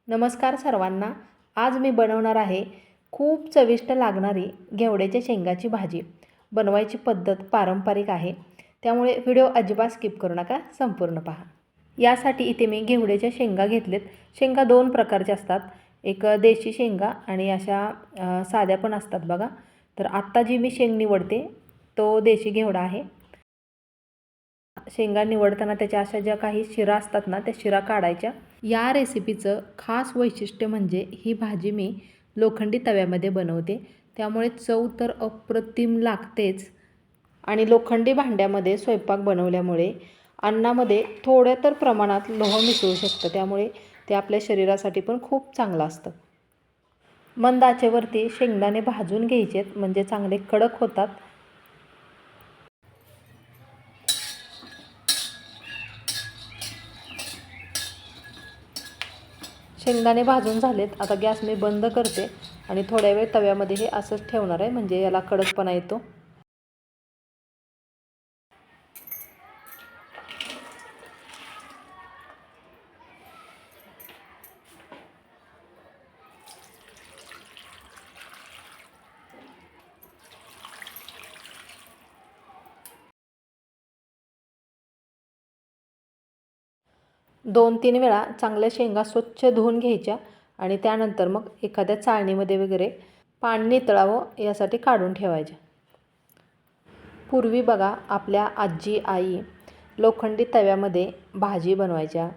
नमस्कार सर्वांना। आज मी बनवणार आहे खूप चविष्ट लागणारी घेवड्याच्या शेंगाची भाजी। बनवायची पद्धत पारंपरिक आहे, त्यामुळे व्हिडिओ अजिबात स्किप करू नका, संपूर्ण पहा। यासाठी इथे मी घेवड्याच्या शेंगा घेतलेत। शेंगा दोन प्रकारच्या असतात, एक देशी शेंगा आणि अशा साध्या पण असतात बघा। तर आत्ता जी मी शेंग निवडते तो देशी घेवडा आहे। शेंगा निवडताना त्याच्या अशा ज्या काही शिरा असतात ना, त्या शिरा काढायच्या। या रेसिपीचं खास वैशिष्ट्य म्हणजे ही भाजी मी लोखंडी तव्यामध्ये बनवते, त्यामुळे चव तर अप्रतिम लागतेच। आणि लोखंडी भांड्यामध्ये स्वयंपाक बनवल्यामुळे अन्नामध्ये थोड्या तर प्रमाणात लोह मिसळू शकतं, त्यामुळे ते आपल्या शरीरासाठी पण खूप चांगलं असतं। मंद आचेवरती शेंगदाणे भाजून घ्यायचेत, म्हणजे चांगले कडक होतात। शेंगदाणे भाजून झालेत, आता गॅस मी बंद करते आणि थोड्या वेळ तव्यामध्ये हे असंच ठेवणार आहे, म्हणजे याला कडकपणा येतो। दोन तीन वेळा चांगल्या शेंगा स्वच्छ धुवून घ्यायच्या आणि त्यानंतर मग एखाद्या चाळणीमध्ये वगैरे पाणी नितळावं यासाठी काढून ठेवायच्या। पूर्वी बघा आपल्या आजी आई लोखंडी तव्यामध्ये भाजी बनवायच्या,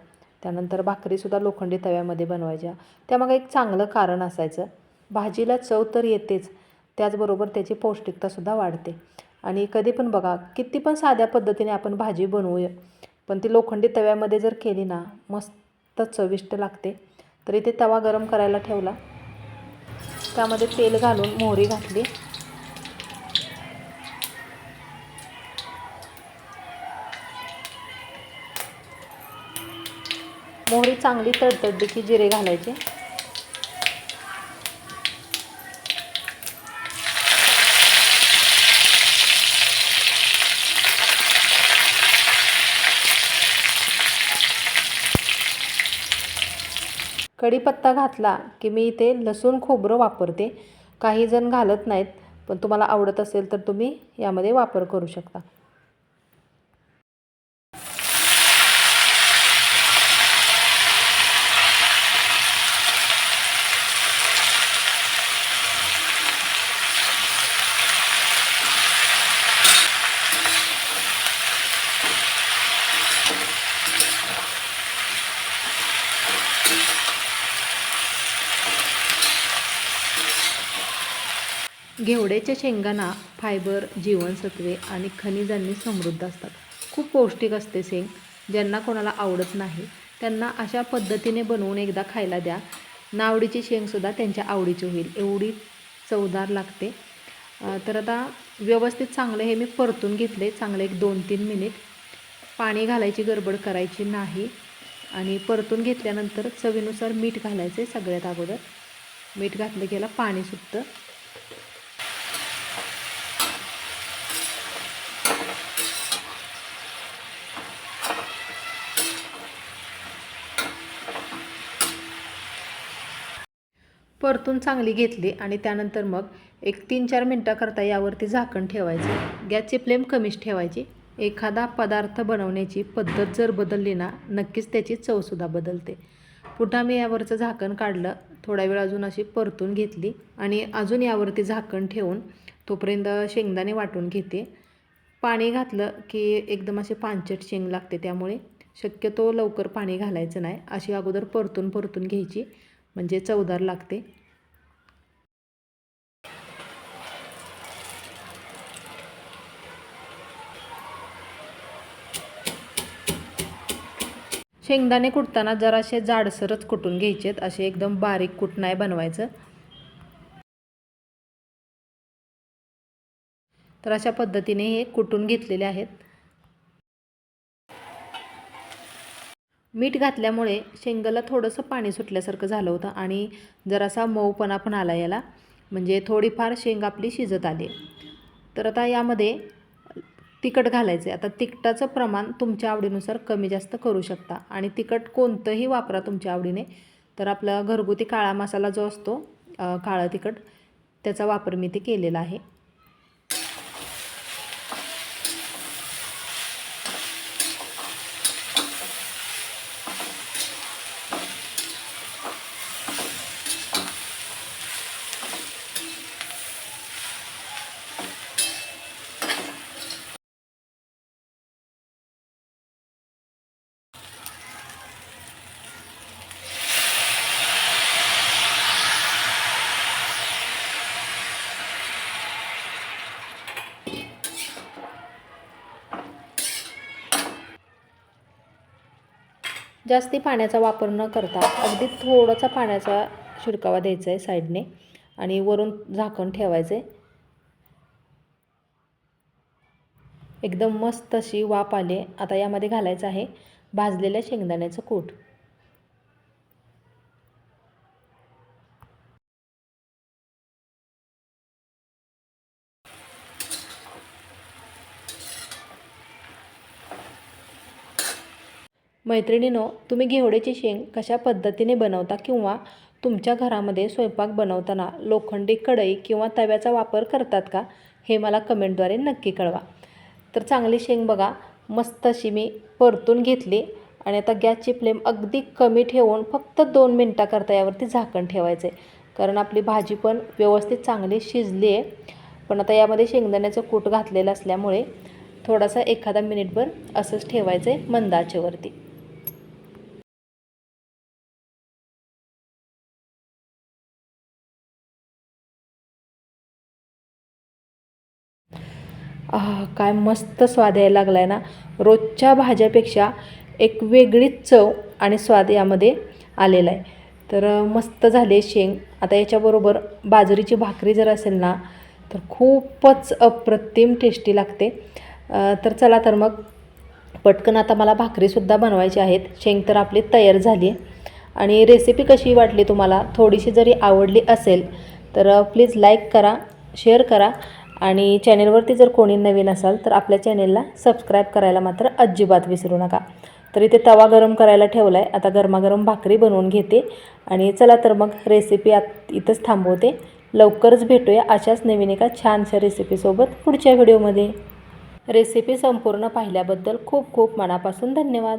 त्यानंतर भाकरीसुद्धा लोखंडी तव्यामध्ये बनवायच्या। त्यामागे एक चांगलं कारण असायचं, भाजीला चव तर येतेच, त्याचबरोबर त्याची पौष्टिकतासुद्धा वाढते। आणि कधी पण बघा किती पण साध्या पद्धतीने आपण भाजी बनवूया, पण ती लोखंडी तव्यामध्ये जर केली ना, मस्त चविष्ट लागते। तर इथे तवा गरम करायला ठेवला, त्यामध्ये तेल घालून मोहरी घातली। मोहरी चांगली तडतडली की जिरे घालायचे। कढीपत्ता घातला की मी इथे लसूण खोबरं वापरते, काही जण घालत नाहीत, पण तुम्हाला आवडत असेल तर तुम्ही यामध्ये वापर करू शकता। घेवड्याच्या शेंगांना फायबर, जीवनसत्वे आणि खनिजांनी समृद्ध असतात। खूप पौष्टिक असते शेंग। ज्यांना कोणाला आवडत नाही त्यांना अशा पद्धतीने बनवून एकदा खायला द्या, नावडीची शेंगसुद्धा त्यांच्या आवडीची होईल, एवढी चवदार लागते। तर आता व्यवस्थित चांगलं हे मी परतून घेतले, चांगलं एक 2-3 मिनिट। पाणी घालायची गडबड करायची नाही आणि परतून घेतल्यानंतर चवीनुसार मीठ घालायचे। सगळ्यात अगोदर मीठ घातलं की याला पाणी सुटतं। परतून चांगली घेतली आणि त्यानंतर मग एक 3-4 मिनटाकरता यावरती झाकण ठेवायचं। गॅसची फ्लेम कमीच ठेवायची। एखादा पदार्थ बनवण्याची पद्धत जर बदलली ना, नक्कीच त्याची चवसुद्धा बदलते। पुन्हा मी यावरचं झाकण काढलं, थोडा वेळ अजून अशी परतून घेतली आणि अजून यावरती झाकण ठेवून तोपर्यंत शेंगदाणे वाटून घेते। पाणी घातलं की एकदम असे पांचट शेंग लागते, त्यामुळे शक्यतो लवकर पाणी घालायचं नाही, अशी अगोदर परतून घ्यायची, म्हणजे चवदार लागते। शेंगदाणे कुटताना जरासे जाडसरच कुटून घ्यायचेत, असे एकदम बारीक कूट नाही बनवायचं। तर अशा पद्धतीने हे कुटून घेतलेले आहेत। मीठ घातल्यामुळे शेंगाला थोडंसं पाणी सुटल्यासारखं झालं होतं आणि जरासा मऊपणा पण आला याला, म्हणजे थोडीफार शेंग आपली शिजत आली। तर आता यामध्ये तिखट घालायचे। आता तिखटाचं प्रमाण तुमच्या आवडीनुसार कमी जास्त करू शकता आणि तिखट कोणतंही वापरा तुमच्या आवडीने, तर आपला घरगुती काळा मसाला जो असतो काळं तिखट त्याचा वापर मी ते केलेला आहे. जास्ती पाण्याचा वापर न करता अगदी थोडासा पाण्याचा शिडकावा द्यायचा आहे साईडने आणि वरून झाकण ठेवायचं आहे. एकदम मस्त अशी वाफ आली. आता यामध्ये घालायचं आहे भाजलेल्या शेंगदाण्याचं कूट. मैत्रिणींनो, तुम्ही घेवड्याची शेंग कशा पद्धतीने बनवता किंवा तुमच्या घरामध्ये स्वयंपाक बनवताना लोखंडी कढई किंवा तव्याचा वापर करतात का, हे मला कमेंटद्वारे नक्की कळवा. तर चांगली शेंग बघा मस्त अशी मी परतून घेतली आणि आता गॅसची फ्लेम अगदी कमी ठेवून फक्त 2 मिनटाकरता यावरती झाकण ठेवायचं आहे, कारण आपली भाजी पण व्यवस्थित चांगली शिजली आहे. पण आता यामध्ये शेंगदाण्याचं कूट घातलेलं असल्यामुळे थोडासा एखादा मिनिटभर असंच ठेवायचं आहे मंद आचेवरती. काय मस्त स्वाद यायला लागला आहे ना. रोजच्या भाज्यापेक्षा एक वेगळीच चव आणि स्वाद यामध्ये आलेला आहे. तर मस्त झाले शेंग. आता याच्याबरोबर बाजरीची भाकरी जर असेल ना तर खूपच अप्रतिम टेस्टी लागते. तर चला तर मग पटकन आता मला भाकरीसुद्धा बनवायची आहेत. शेंग तर आपली तयार झाली आहे. आणि रेसिपी कशी वाटली तुम्हाला, थोडीशी जरी आवडली असेल तर प्लीज लाईक करा, शेअर करा आणि चॅनेलवरती जर कोणी नवीन असाल तर आपल्या चॅनेलला सबस्क्राईब करायला मात्र अजिबात विसरू नका. तर इथे तवा गरम करायला ठेवला आहे. आता गरमागरम भाकरी बनवून घेते आणि चला तर मग रेसिपी इथंच थांबवते. लवकरच भेटूया अशाच नवीन एका छानशा रेसिपीसोबत पुढच्या व्हिडिओमध्ये. रेसिपी संपूर्ण पाहिल्याबद्दल खूप खूप मनापासून धन्यवाद.